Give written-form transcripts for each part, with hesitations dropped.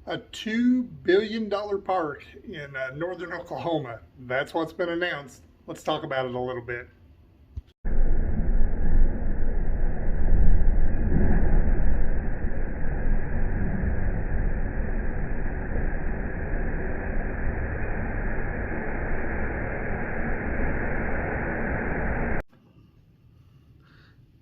A $2 billion park in northern Oklahoma. That's what's been announced. Let's talk about it a little bit.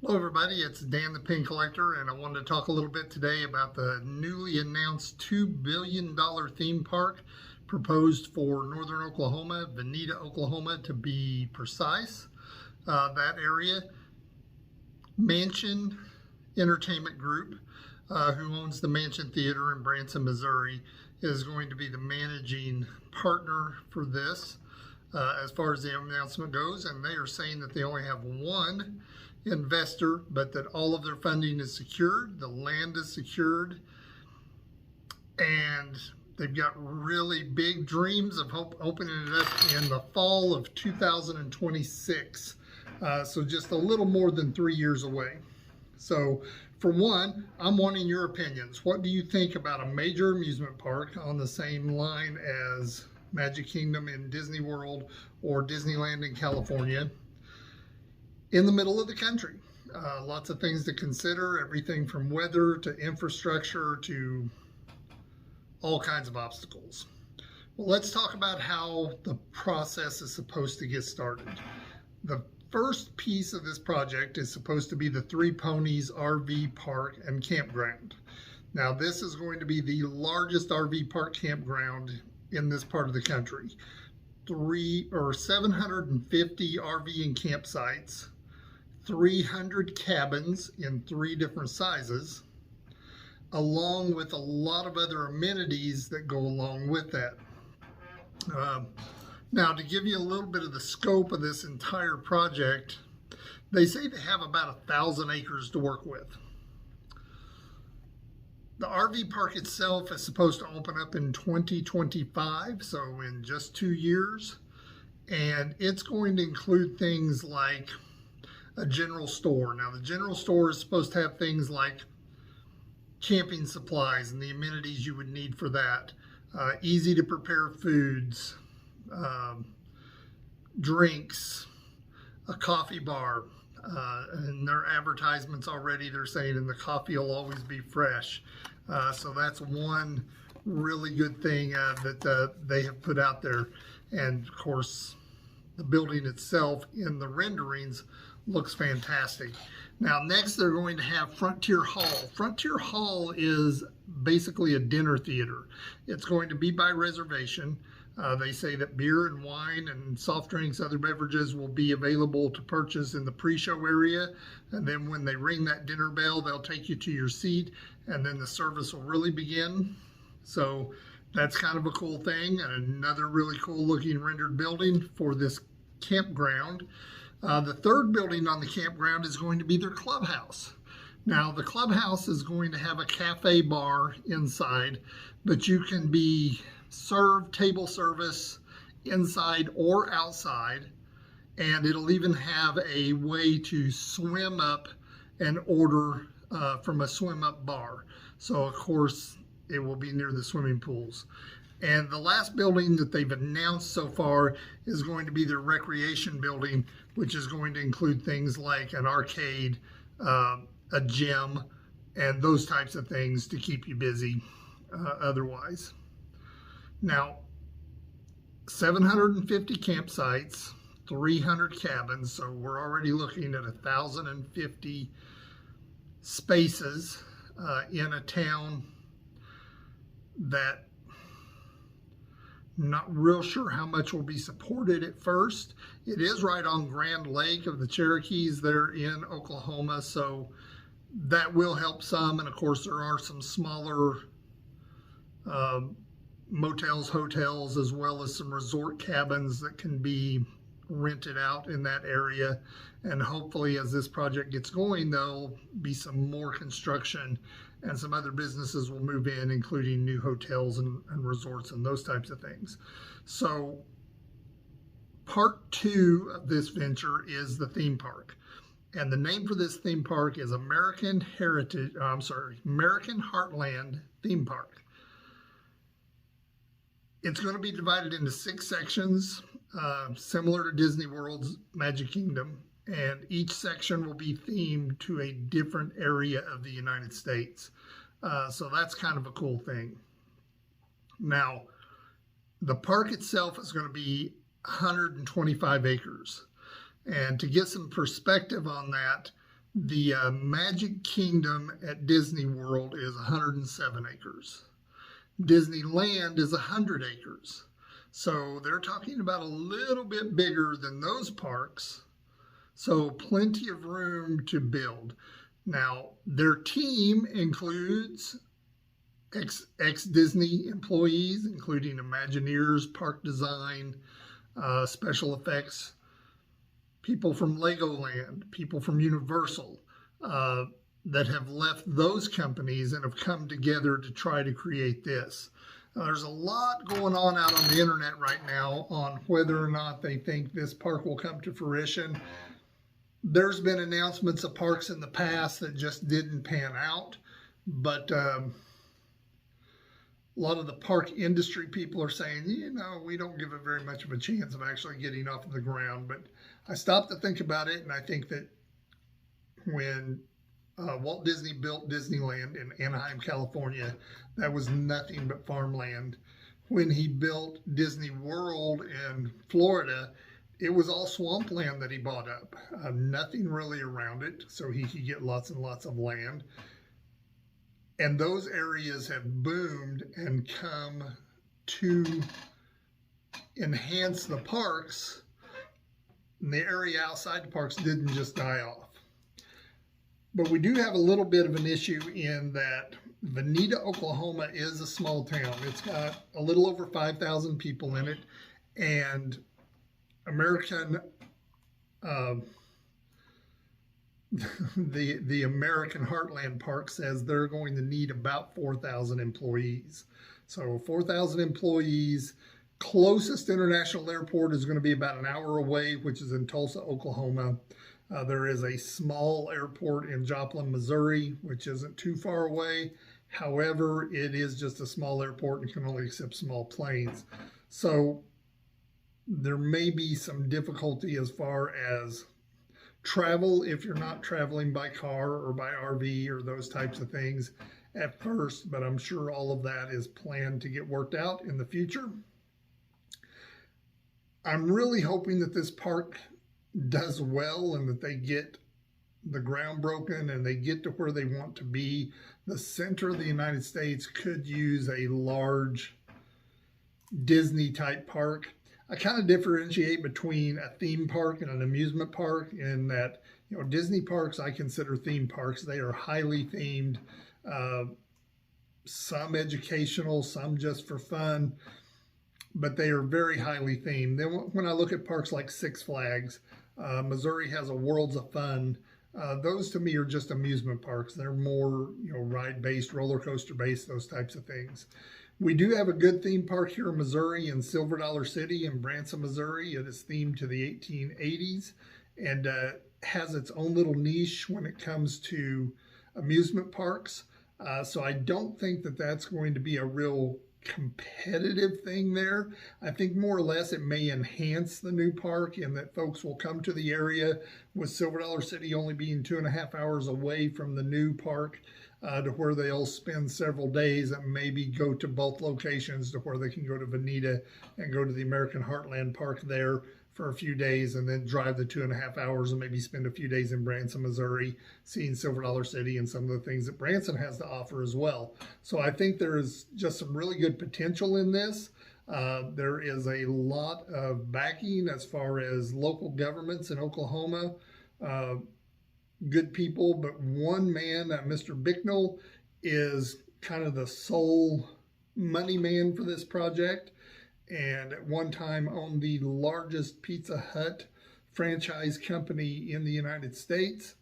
Hello everybody, it's Dan the Pin Collector, and I wanted to talk a little bit today about the newly announced $2 billion theme park proposed for northern Oklahoma, Vinita, Oklahoma to be precise. That area, Mansion Entertainment Group, who owns the Mansion Theater in Branson, Missouri, is going to be the managing partner for this as far as the announcement goes, and they are saying that they only have one investor, but that all of their funding is secured, the land is secured, and they've got really big dreams of opening it up in the fall of 2026. So just a little more than 3 years away. So for one, I'm wanting your opinions. What do you think about a major amusement park on the same line as Magic Kingdom in Disney World or Disneyland in California, in the middle of the country? Lots of things to consider, everything from weather to infrastructure to all kinds of obstacles. Well, let's talk about how the process is supposed to get started. The first piece of this project is supposed to be the Three Ponies RV Park and Campground. Now, this is going to be the largest RV park campground in this part of the country. 750 RV and campsites, 300 cabins in 3 different sizes, along with a lot of other amenities that go along with that. Now, to give you a little bit of the scope of this entire project, they say they have about 1,000 acres to work with. The RV park itself is supposed to open up in 2025, so in just 2 years, and it's going to include things like a general store. Now, the general store is supposed to have things like camping supplies and the amenities you would need for that, easy to prepare foods, drinks, a coffee bar, and their advertisements already, they're saying, and the coffee will always be fresh. So that's one really good thing that they have put out there. And of course, the building itself in the renderings looks fantastic. Now, next they're going to have Frontier Hall. Frontier Hall is basically a dinner theater. It's going to be by reservation. They say that beer and wine and soft drinks, other beverages will be available to purchase in the pre-show area. And then when they ring that dinner bell, they'll take you to your seat, and then the service will really begin. So that's kind of a cool thing, and another really cool looking rendered building for this campground. The third building on the campground is going to be their clubhouse. Now, the clubhouse is going to have a cafe bar inside, but you can be served table service inside or outside, and it'll even have a way to swim up and order from a swim up bar. So of course it will be near the swimming pools. And the last building that they've announced so far is going to be their recreation building, which is going to include things like an arcade, a gym, and those types of things to keep you busy otherwise. Now, 750 campsites, 300 cabins, so we're already looking at 1,050 spaces in a town that not real sure how much will be supported at first. It is right on Grand Lake of the Cherokees there in Oklahoma, so that will help some. And of course, there are some smaller motels, hotels, as well as some resort cabins that can be rented out in that area. And hopefully, as this project gets going, there'll be some more construction and some other businesses will move in, including new hotels and resorts and those types of things. So part 2 of this venture is the theme park. And the name for this theme park is American Heartland Theme Park. It's going to be divided into 6 sections, similar to Disney World's Magic Kingdom, and each section will be themed to a different area of the United States. So that's kind of a cool thing. Now, the park itself is going to be 125 acres. And to get some perspective on that, the Magic Kingdom at Disney World is 107 acres. Disneyland is 100 acres. So they're talking about a little bit bigger than those parks. So plenty of room to build. Now, their team includes ex-Disney employees, including Imagineers, park design, special effects, people from Legoland, people from Universal, that have left those companies and have come together to try to create this. There's a lot going on out on the internet right now on whether or not they think this park will come to fruition. There's been announcements of parks in the past that just didn't pan out, but a lot of the park industry people are saying, we don't give it very much of a chance of actually getting off of the ground. But I stopped to think about it, and I think that when Walt Disney built Disneyland in Anaheim, California, that was nothing but farmland. When he built Disney World in Florida, it was all swampland that he bought up. Nothing really around it, so he could get lots and lots of land. And those areas have boomed and come to enhance the parks. And the area outside the parks didn't just die off. But we do have a little bit of an issue in that Vinita, Oklahoma is a small town. It's got a little over 5,000 people in it. And American, the American Heartland Park says they're going to need about 4,000 employees. So 4,000 employees. Closest international airport is going to be about an hour away, which is in Tulsa, Oklahoma. There is a small airport in Joplin, Missouri, which isn't too far away. However, it is just a small airport and can only accept small planes. So there may be some difficulty as far as travel if you're not traveling by car or by RV or those types of things at first, but I'm sure all of that is planned to get worked out in the future. I'm really hoping that this park does well and that they get the ground broken and they get to where they want to be. The center of the United States could use a large Disney type park. I kind of differentiate between a theme park and an amusement park in that, Disney parks I consider theme parks. They are highly themed, some educational, some just for fun, but they are very highly themed. Then when I look at parks like Six Flags, Missouri has a Worlds of Fun. Those to me are just amusement parks. They're more, ride-based, roller coaster-based, those types of things. We do have a good theme park here in Missouri in Silver Dollar City in Branson, Missouri. It is themed to the 1880s and has its own little niche when it comes to amusement parks. So I don't think that that's going to be a real competitive thing there. I think more or less it may enhance the new park in that folks will come to the area, with Silver Dollar City only being 2.5 hours away from the new park, to where they'll spend several days and maybe go to both locations, to where they can go to Vinita and go to the American Heartland Park there for a few days and then drive the 2.5 hours and maybe spend a few days in Branson, Missouri, seeing Silver Dollar City and some of the things that Branson has to offer as well. So I think there is just some really good potential in this. There is a lot of backing as far as local governments in Oklahoma, good people, but one man, Mr. Bicknell, is kind of the sole money man for this project, and at one time owned the largest Pizza Hut franchise company in the United States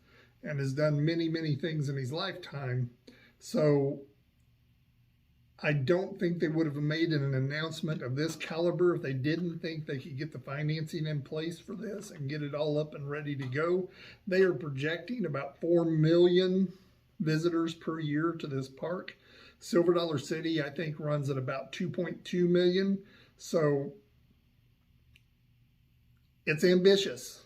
and has done many, many things in his lifetime. So I don't think they would have made an announcement of this caliber if they didn't think they could get the financing in place for this and get it all up and ready to go. They are projecting about 4 million visitors per year to this park. Silver Dollar City, I think, runs at about 2.2 million. So it's ambitious.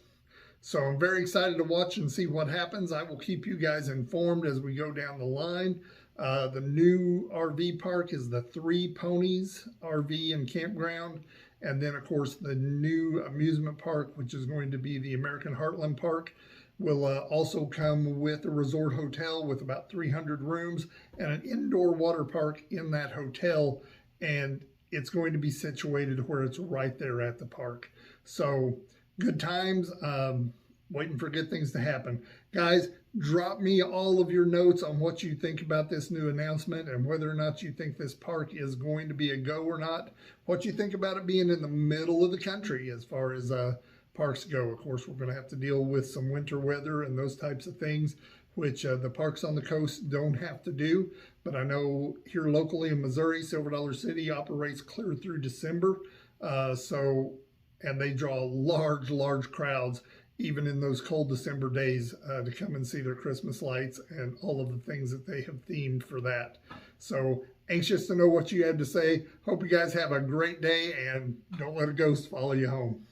So I'm very excited to watch and see what happens. I will keep you guys informed as we go down the line. The new RV park is the 3 Ponies RV and Campground. And then, of course, the new amusement park, which is going to be the American Heartland Park, will also come with a resort hotel with about 300 rooms and an indoor water park in that hotel. And it's going to be situated where it's right there at the park. So good times, waiting for good things to happen. Guys, drop me all of your notes on what you think about this new announcement and whether or not you think this park is going to be a go or not. What you think about it being in the middle of the country as far as parks go. Of course, we're going to have to deal with some winter weather and those types of things, which the parks on the coast don't have to do. But I know here locally in Missouri, Silver Dollar City operates clear through December. And they draw large crowds, even in those cold December days, to come and see their Christmas lights and all of the things that they have themed for that. So anxious to know what you had to say. Hope you guys have a great day, and don't let a ghost follow you home.